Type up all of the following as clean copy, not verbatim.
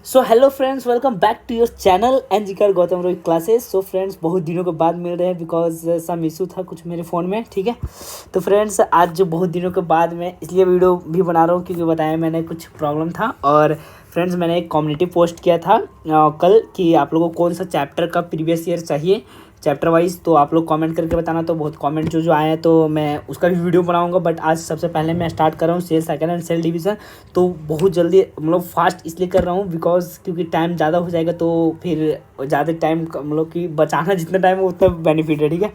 So hello friends, welcome back to your channel एनजिकर Gautam Rohit classes. So friends, बहुत दिनों के बाद मिल रहे हैं बिकॉज सम इशू था कुछ मेरे फ़ोन में, ठीक है। तो फ्रेंड्स, आज जो बहुत दिनों के बाद मैं इसलिए वीडियो भी बना रहा हूँ क्योंकि बताया मैंने कुछ प्रॉब्लम था। और फ्रेंड्स, मैंने एक कम्युनिटी पोस्ट किया था कल कि आप लोगों को कौन सा चैप्टर का प्रीवियस ईयर चाहिए चैप्टर वाइज, तो आप लोग कमेंट करके बताना। तो बहुत कमेंट जो आए हैं तो मैं उसका भी वीडियो बनाऊंगा। बट आज सबसे पहले मैं स्टार्ट कर रहा हूँ cell cycle and cell division. तो बहुत जल्दी मतलब फास्ट इसलिए कर रहा हूँ बिकॉज क्योंकि टाइम ज़्यादा हो जाएगा तो फिर ज़्यादा टाइम मतलब कि बचाना जितना टाइम है उतना बेनिफिट है, ठीक है।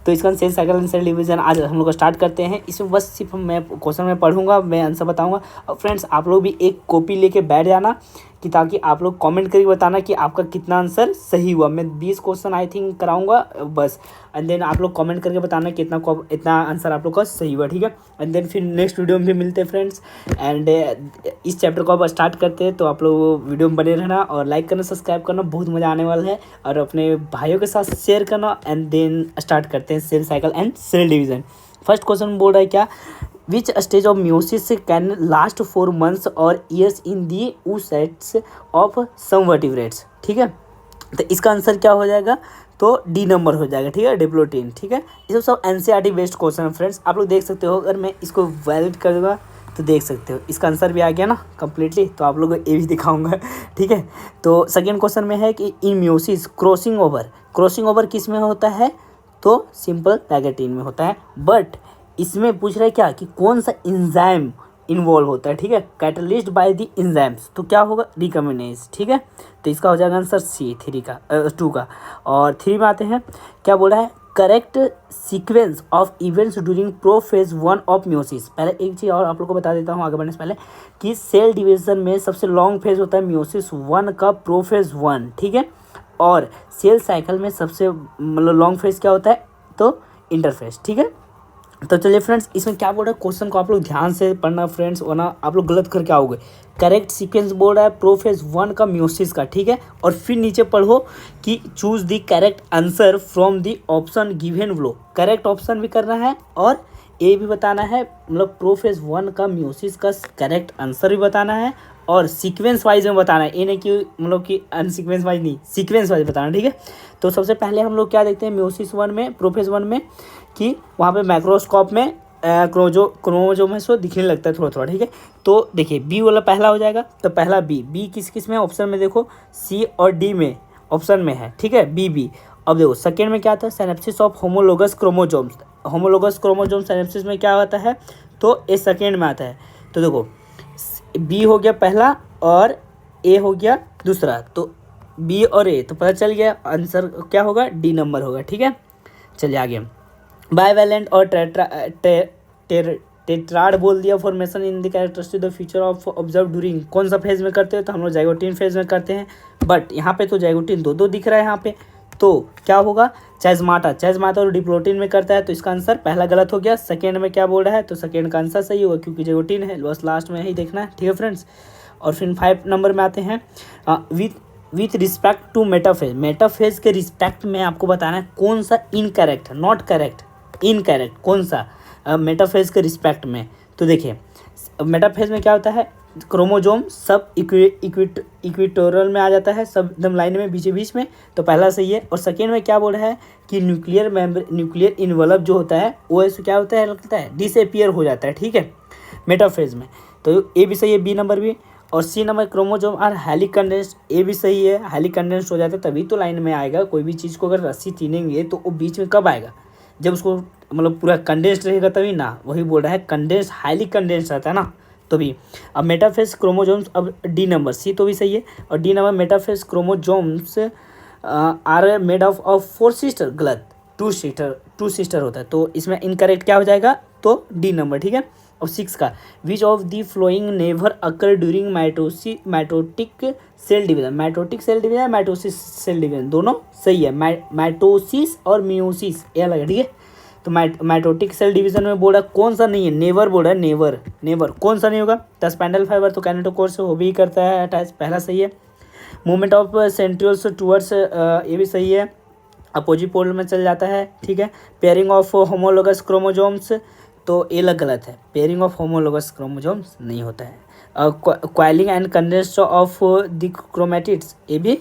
तो इसका cell cycle and cell division आज हम लोग स्टार्ट करते हैं। इसमें बस सिर्फ मैं क्वेश्चन में पढ़ूंगा, मैं आंसर बताऊंगा। और फ्रेंड्स, आप लोग भी एक कॉपी लेके बैठ जाना कि ताकि आप लोग कमेंट करके बताना कि आपका कितना आंसर सही हुआ। मैं 20 क्वेश्चन आई थिंक कराऊंगा बस, एंड देन आप लोग कमेंट करके बताना कि इतना आंसर आप लोग का सही हुआ, ठीक है। एंड देन फिर नेक्स्ट वीडियो में भी मिलते हैं फ्रेंड्स। एंड इस चैप्टर को अब स्टार्ट करते हैं, तो आप लोग वीडियो में बने रहना और लाइक करना, सब्सक्राइब करना, बहुत मज़ा आने वाला है। और अपने भाइयों के साथ शेयर करना। एंड देन स्टार्ट करते हैं cell cycle and cell division. First question बोल रहा है क्या, which stage of meiosis can last 4 months और years in the sets of some vertebrates, ठीक है। तो इसका आंसर क्या हो जाएगा, तो डी नंबर हो जाएगा, ठीक है, डिप्लोटीन, ठीक है। ये सब एनसीईआरटी बेस्ड क्वेश्चन है फ्रेंड्स, आप लोग देख सकते हो। अगर मैं इसको वैलिड कर दूँगा तो देख सकते हो इसका आंसर भी आ गया ना कंप्लीटली। तो आप लोगों को ये भी दिखाऊंगा, ठीक है। तो सेकेंड क्वेश्चन में है कि इन म्यूसिस क्रॉसिंग ओवर किस में होता है, तो सिंपल पैगेटिन में होता है। बट इसमें पूछ रहा है क्या कि कौन सा इंजाइम इन्वॉल्व होता है, ठीक है, कैटलिस्ट बाय द इंजाइम्स, तो क्या होगा, रिकमेनेज, ठीक है। तो इसका हो जाएगा आंसर सी 2 का। और 3 में आते हैं, क्या बोला है, correct sequence of events during pro phase 1 of meiosis. पहले एक चीज़ और आप लोग को बता देता हूँ आगे बढ़ने से पहले कि सेल डिवीजन में सबसे लॉन्ग फेज होता है म्यूसिस 1 का, प्रो फेज 1, ठीक है। और सेल साइकिल में सबसे मतलब लॉन्ग फेज क्या होता है, तो इंटरफेज, ठीक है। तो चलिए फ्रेंड्स, इसमें क्या बोल रहा है, क्वेश्चन को आप लोग ध्यान से पढ़ना फ्रेंड्स, वरना आप लोग गलत करके आओगे। करेक्ट सीक्वेंस बोल रहा है प्रोफेज 1 का म्यूसिस का, ठीक है। और फिर नीचे पढ़ो कि choose the correct answer from the option given below. Correct option भी करना है और ये भी बताना है, मतलब प्रोफेज 1 का म्यूसिस का करेक्ट आंसर भी बताना है और सीक्वेंस वाइज में बताना है। ये नहीं कि मतलब कि अनसीक्वेंस वाइज नहीं, सीक्वेंस वाइज बताना, ठीक है। तो सबसे पहले हम लोग क्या देखते हैं म्यूसिस 1 में, प्रोफेज 1 में, कि वहाँ पे माइक्रोस्कोप में क्रोमोजोम है सो दिखने लगता है थोड़ा थोड़ा, ठीक है। तो देखिए बी वाला पहला हो जाएगा, तो पहला बी किस किस में ऑप्शन में, देखो सी और डी में ऑप्शन में है, ठीक है, बी। अब देखो सेकेंड में क्या आता है, synapses of homologous chromosomes. Homologous chromosome synapses में क्या होता है, तो ये सेकेंड में आता है। तो देखो बी हो गया पहला और ए हो गया दूसरा, तो बी और ए तो पता चल गया, आंसर क्या होगा, डी नंबर होगा, ठीक है। चलिए आगे, बाइवैलेंट और टेट्राड बोल दिया formation in the characteristic the feature of observe during, कौन सा फेज में करते हैं, तो हम लोग जाइगोटिन फेज में करते हैं। बट यहाँ पे तो जाइगोटिन दो दिख रहा है यहाँ पे, तो क्या होगा, चैजमाटा और डिप्लोटिन में करता है। तो इसका आंसर पहला गलत हो गया। सेकेंड में क्या बोल रहा है, तो सेकेंड का आंसर सही होगा क्योंकि जाइगोटिन है, बस लास्ट में ही देखना है, ठीक है फ्रेंड्स। और फिर 5 नंबर में आते हैं, विथ रिस्पेक्ट टू मेटाफेज के रिस्पेक्ट में आपको बताना है कौन सा इनकरेक्ट, नॉट करेक्ट, इनकरेक्ट कौन सा मेटाफेज के रिस्पेक्ट में। तो देखिए मेटाफेज में क्या होता है, क्रोमोजोम सब इक्वेटोरियल में आ जाता है, सब एकदम लाइन में बीच में, तो पहला सही है। और सेकेंड में क्या बोल रहा है कि न्यूक्लियर इन्वॉल्व जो होता है वो ऐसे क्या होता है, लगता है डिसअपियर हो जाता है, ठीक है, मेटाफेज में। तो ए भी सही है, बी नंबर भी। और C number chromosome are highly condensed, A भी सही है, हाईली कंडेंस्ड हो जाता है तभी तो लाइन में आएगा। कोई भी चीज़ को अगर रस्सी चीनेंगे तो वो बीच में कब आएगा, जब उसको मतलब पूरा कंडेंस्ड रहेगा तभी ना, वही बोल रहा है कंडेंस, हाईली कंडेंस्ड रहता है ना, तो भी। अब मेटाफेज क्रोमोजोम्स, अब डी नंबर, सी तो भी सही है। और D number metaphase chromosomes are made of 4 sister, गलत, 2 सिस्टर होता है, तो इसमें इनकरेक्ट क्या हो जाएगा, तो डी नंबर, ठीक है। और 6 का, which of the following never occur during mitotic cell division, mitosis cell division दोनों सही है, माइटोसिस और मियोसिस ये अलग है, ठीक है। तो माइटोटिक सेल डिवीजन में बोल रहा है कौन सा नहीं है, नेवर बोल रहा है, नेवर कौन सा नहीं होगा, तो स्पाइंडल फाइबर तो कैनेटोकोर से वो भी करता है अटैच, पहला सही है। मूवमेंट ऑफ सेंट्रियोल्स टूवर्ड्स, ये भी सही है, अपोजिट पोल में चल जाता है, ठीक है। पेयरिंग ऑफ होमोलोगस क्रोमोजोम्स, तो ये लग गलत है, पेयरिंग ऑफ होमोलोगस क्रोमोसोम्स नहीं होता है। Coiling and condensation of the chromatids, ये भी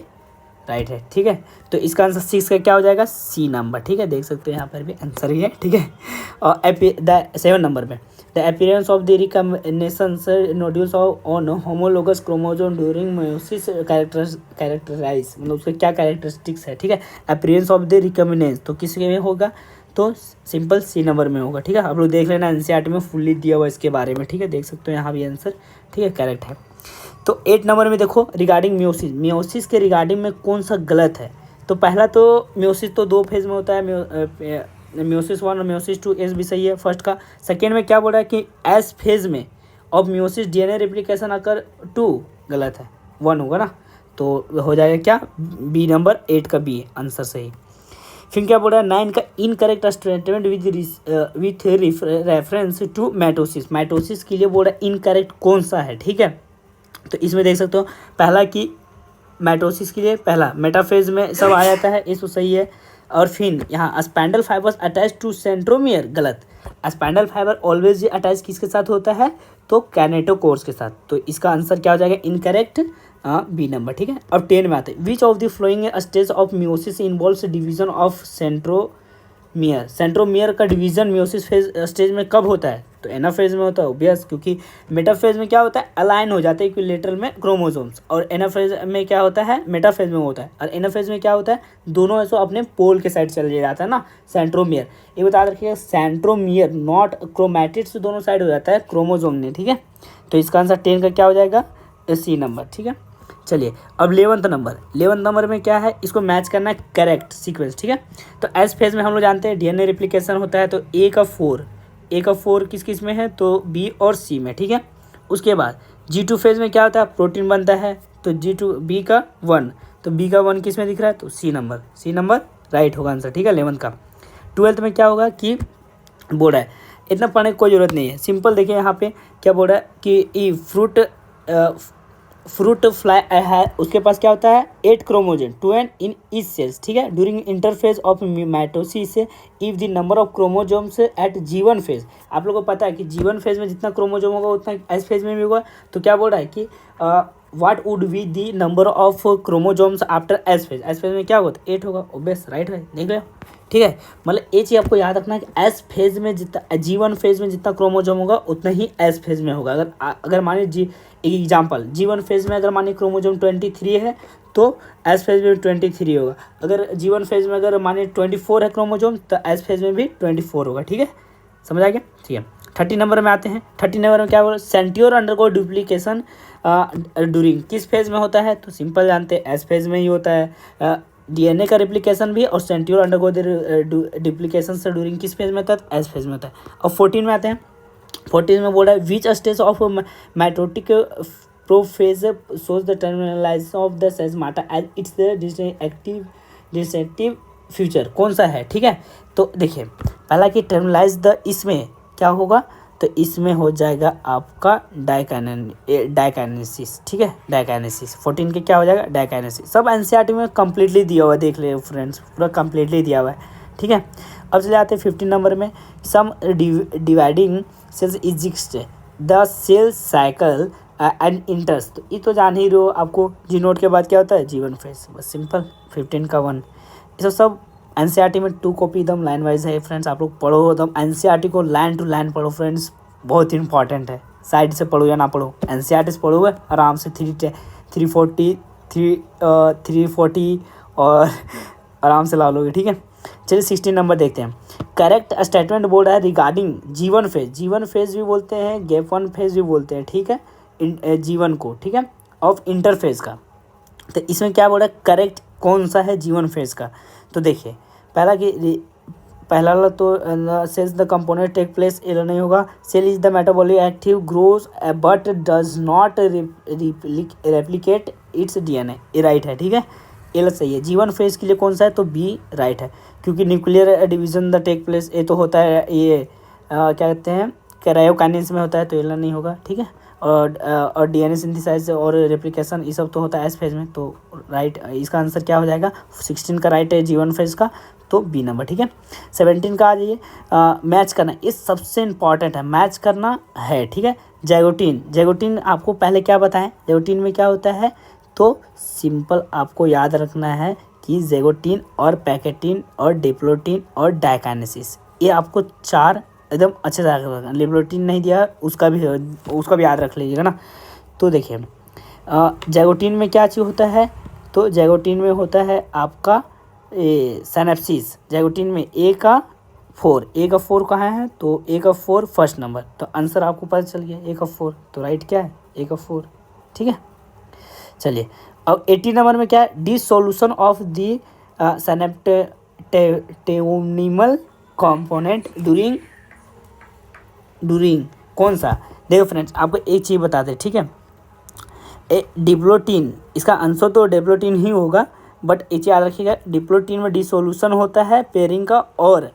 राइट है, ठीक है। तो इसका आंसर 6 का क्या हो जाएगा, सी नंबर, ठीक है। देख सकते हो यहाँ पर भी आंसर ही है, ठीक है। और 7 नंबर में the appearance of the recombinations nodules on homologous chromosome during meiosis characterise, मतलब उसके क्या कैरेक्टरिस्टिक्स है, ठीक है। अपीयरेंस ऑफ द रिकॉम्बिनेंस तो किस में होगा, तो सिंपल सी नंबर में होगा, ठीक है। आप लोग देख लेना, एनसीईआरटी में फुल्ली दिया हुआ इसके बारे में, ठीक है। देख सकते हो यहाँ भी आंसर, ठीक है, करेक्ट है। तो 8 नंबर में देखो, रिगार्डिंग मियोसिस, मियोसिस के रिगार्डिंग में कौन सा गलत है। तो पहला तो मियोसिस तो 2 फेज में होता है, मियोसिस 1 और मियोसिस 2, एस भी सही है फर्स्ट का। सेकेंड में क्या बोल रहा है कि एस फेज में ऑफ मियोसिस डीएनए रेप्लिकेशन अकर 2, गलत है, 1 होगा ना, तो हो जाएगा क्या, बी नंबर 8 का बी आंसर सही। फिर क्या बोल रहा है 9 का incorrect statement with reference to mitosis, mitosis के लिए बोल रहा है इनकरेक्ट कौन सा है, ठीक है। तो इसमें देख सकते हो पहला कि माइटोसिस के लिए पहला मेटाफेज में सब आ जाता है, इसको सही है। और फिर यहाँ spindle fibres attach to centromere, गलत। स्पैंडल फाइबर ऑलवेज अटैच किसके साथ होता है, तो कैनेटोकोर्स के साथ, तो इसका आंसर क्या हो जाएगा, इनकरेक्ट, बी नंबर, ठीक है। अब 10 में आते हैं, विच of the flowing stage of meiosis involves division of centromere, centromere का डिवीजन मियोसिस फेज स्टेज में कब होता है, तो एनाफेज में होता है ऑब्वियस, क्योंकि मेटाफेज में क्या होता है, अलाइन हो जाते हैं इक्विलेटरल में क्रोमोसोम्स, और एनाफेज में क्या होता है, मेटाफेज में होता है, और एनाफेज में क्या होता है, दोनों ऐसे अपने पोल के साइड चले जाता है ना, सेंट्रोमियर। ये बता रखिएगा, सेंट्रोमियर नॉट क्रोमैटिड्स दोनों साइड हो जाता है क्रोमोसोम में, ठीक है। तो इसका आंसर 10 का क्या हो जाएगा, सी नंबर, ठीक है। चलिए अब 11th नंबर में क्या है, इसको मैच करना है करेक्ट सीक्वेंस, ठीक है। तो एस फेज में हम लोग जानते हैं डीएनए रिप्लिकेशन होता है, तो ए का 4 किस किस में है, तो बी और सी में, ठीक है। उसके बाद G2 फेज में क्या होता है, प्रोटीन बनता है, तो G2 बी का 1, तो बी का 1 किस में दिख रहा है, तो सी नंबर राइट होगा आंसर, ठीक है 11th का। 12th में क्या होगा कि बोल रहा है, इतना पढ़ने की कोई ज़रूरत नहीं है, सिंपल देखिए यहाँ पे क्या बोल रहा है कि फ्रूट फ्लाई है, उसके पास क्या होता है 8 chromosome 2 N in each cells, ठीक है। During interphase of mitosis if the number of chromosomes at G1 phase, आप लोगों को पता है कि G1 फेज में जितना क्रोमोजोम होगा उतना एस फेज में भी होगा, तो क्या बोल रहा है कि what would be the number of chromosomes after S phase में क्या होगा, 8 होगा, ओबेस राइट है, देख रहे हो, ठीक है। मतलब ये चीज़ आपको याद रखना है कि एस फेज में जितना G1 फेज में जितना क्रोमोजोम होगा उतना ही एस फेज में होगा। अगर मानिए एग्जाम्पल G1 फेज में अगर मानिए क्रोमोजोम 23 है तो एस फेज में 23 होगा। अगर G1 फेज में अगर मानिए 24 है क्रोमोजोम तो एस फेज में भी 24 होगा, ठीक है, समझ आ गया, ठीक है। 30 नंबर में आते हैं। 30 नंबर में क्या बोला, सेंट्योर अंडरगो डुप्लीकेशन ड्यूरिंग किस फेज में होता है, तो सिंपल जानते हैं एस फेज में ही होता है। डीएनए का रेप्लिकेशन भी और सेंट्योर अंडरगो डुप्लीकेशन से ड्यूरिंग किस फेज में होता है, एस फेज में होता है। और 14 में आते हैं। 14 में बोल रहा है which stage of mitotic prophase shows the terminalisation of the chiasmata as its distinctive feature, कौन सा है, ठीक है। तो देखिए पहला कि टर्मिनलाइज द, इसमें क्या होगा, तो इसमें हो जाएगा आपका डाइकाइनेसिस, ठीक है, डाइकाइनेसिस। 14 के क्या हो जाएगा, डाइकाइनेसिस। सब एनसीईआरटी में कम्प्लीटली दिया हुआ है, देख ले फ्रेंड्स, पूरा कम्प्लीटली दिया हुआ है, ठीक है। अब चले आते हैं 15 नंबर में। Some dividing cells exit the cell cycle and enters, तो ये तो जान ही रहे हो आपको, जी नोट के बाद क्या होता है, G1 फेज, बस सिंपल 15 का 1। ये सब एनसीईआरटी में 2 कॉपी एकदम लाइन वाइज है फ्रेंड्स, आप लोग पढ़ो एकदम एनसीईआरटी को लाइन टू लाइन पढ़ो फ्रेंड्स, बहुत इंपॉर्टेंट है। साइड से पढ़ो या ना पढ़ो, एनसीईआरटी से पढ़ोगे आराम से 340 और आराम से ला लोगे, ठीक है। चलिए 16 नंबर देखते हैं। करेक्ट स्टेटमेंट बोल रहा है रिगार्डिंग G1 फेज भी बोलते हैं, गैप 1 फेज भी बोलते हैं, ठीक है, G1 को, ठीक है, ऑफ इंटरफेज का। तो इसमें क्या बोल रहा है, करेक्ट कौन सा है G1 फेज का, तो देखिए पहला तो cells the component take place, ये नहीं होगा। Cell is the metabolic active grows but does not replicate its DNA, ये राइट है, ठीक है, ये सही है। G1 फेज के लिए कौन सा है, तो बी राइट है, क्योंकि nuclear division the take place, ये तो होता है ये क्या कहते हैं कैरायोकाइनेसिस में होता है तो एलएन नहीं होगा, ठीक है। और डीएनए सिंथेसाइज और रेप्लिकेशन ये सब तो होता है एस फेज में, तो राइट इसका आंसर क्या हो जाएगा, 16 का राइट है G1 फेज का, तो बी नंबर, ठीक है। 17 का आ जाइए, मैच करना, ये सबसे इम्पॉर्टेंट है, मैच करना है, ठीक है। जैगोटीन आपको पहले क्या बताएं, जैगोटीन में क्या होता है, तो सिंपल आपको याद रखना है कि जैगोटीन और पैकेटीन और डिप्लोटीन और डाइकाइनेसिस, ये आपको 4 एकदम अच्छे से याद रखना। लिप्लोटीन नहीं दिया उसका भी याद रख लीजिएगा ना। तो देखिए जैगोटीन में क्या चीज़ होता है, तो जैगोटीन में होता है आपका सिनेप्सिस। जैगोटीन में ए का 4 कहाँ है, तो ए का 4 फर्स्ट नंबर, तो आंसर आपको पता चल गया ए का 4, तो राइट क्या है ए का 4, ठीक है। चलिए अब 80 नंबर में क्या है, dissolution of the synaptonemal component during कौन सा। देखो फ्रेंड्स आपको एक चीज़ बता दें, ठीक है, डिप्लोटीन, इसका आंसर तो डिप्लोटीन ही होगा, बट एक चीज़ याद रखिएगा, डिप्लोटीन में डिसोल्यूशन होता है पेयरिंग का, और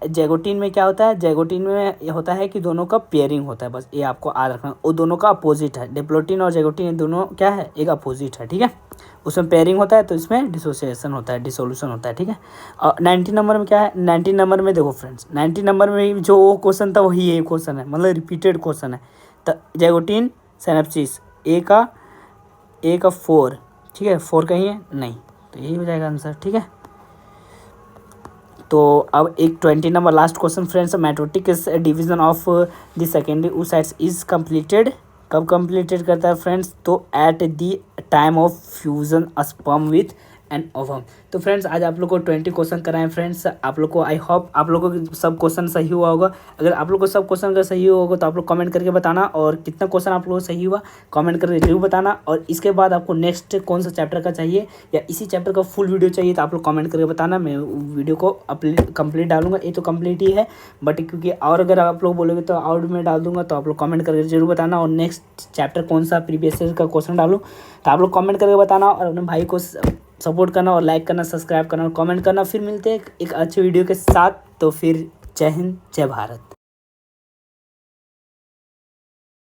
जैगोटीन में क्या होता है, जैगोटीन में ये होता है कि दोनों का पेयरिंग होता है, बस ये आपको याद रखना। वो दोनों का अपोजिट है, डिप्लोटीन और जैगोटीन दोनों क्या है, एक अपोजिट है, ठीक है। उसमें पेयरिंग होता है तो इसमें डिसोसिएशन होता है, डिसोल्यूशन होता है, ठीक है। और 19 नंबर में क्या है, 19 नंबर में देखो फ्रेंड्स, 19 नंबर में जो वो क्वेश्चन था वही ये क्वेश्चन है, मतलब रिपीटेड क्वेश्चन है। तो जैगोटीन सिनेप्सिस ए का 4, ठीक है, 4 कहीं है नहीं, तो यही हो जाएगा आंसर, ठीक है। तो अब एक 20 number last question friends, mitotic division of the secondary oocytes is completed, कब कम्प्लीटेड करता है फ्रेंड्स, तो at the time of fusion sperm with and ovum. तो फ्रेंड्स आज आप लोग को 20 क्वेश्चन कराएं फ्रेंड्स, आप लोग को आई होप आप लोगों को सब क्वेश्चन सही हुआ होगा। अगर आप लोग को सब क्वेश्चन अगर सही होगा तो आप लोग कमेंट करके बताना, और कितना क्वेश्चन आप लोगों को सही हुआ कमेंट करके जरूर बताना। और इसके बाद आपको नेक्स्ट कौन सा चैप्टर का चाहिए या इसी चैप्टर का फुल वीडियो चाहिए तो आप लोग कमेंट करके बताना, मैं वीडियो को कंप्लीट डालूंगा। ये तो कंप्लीट ही है, बट क्योंकि और अगर आप लोग बोलोगे तो और में डाल दूंगा, तो आप लोग कमेंट करके जरूर बताना। और नेक्स्ट चैप्टर कौन सा प्रीवियस ईयर का क्वेश्चन डालूँ तो आप लोग कमेंट करके बताना, और अपने भाई को सपोर्ट करना और लाइक करना, सब्सक्राइब करना और कमेंट करना। फिर मिलते हैं एक अच्छे वीडियो के साथ, तो फिर जय हिंद जय भारत।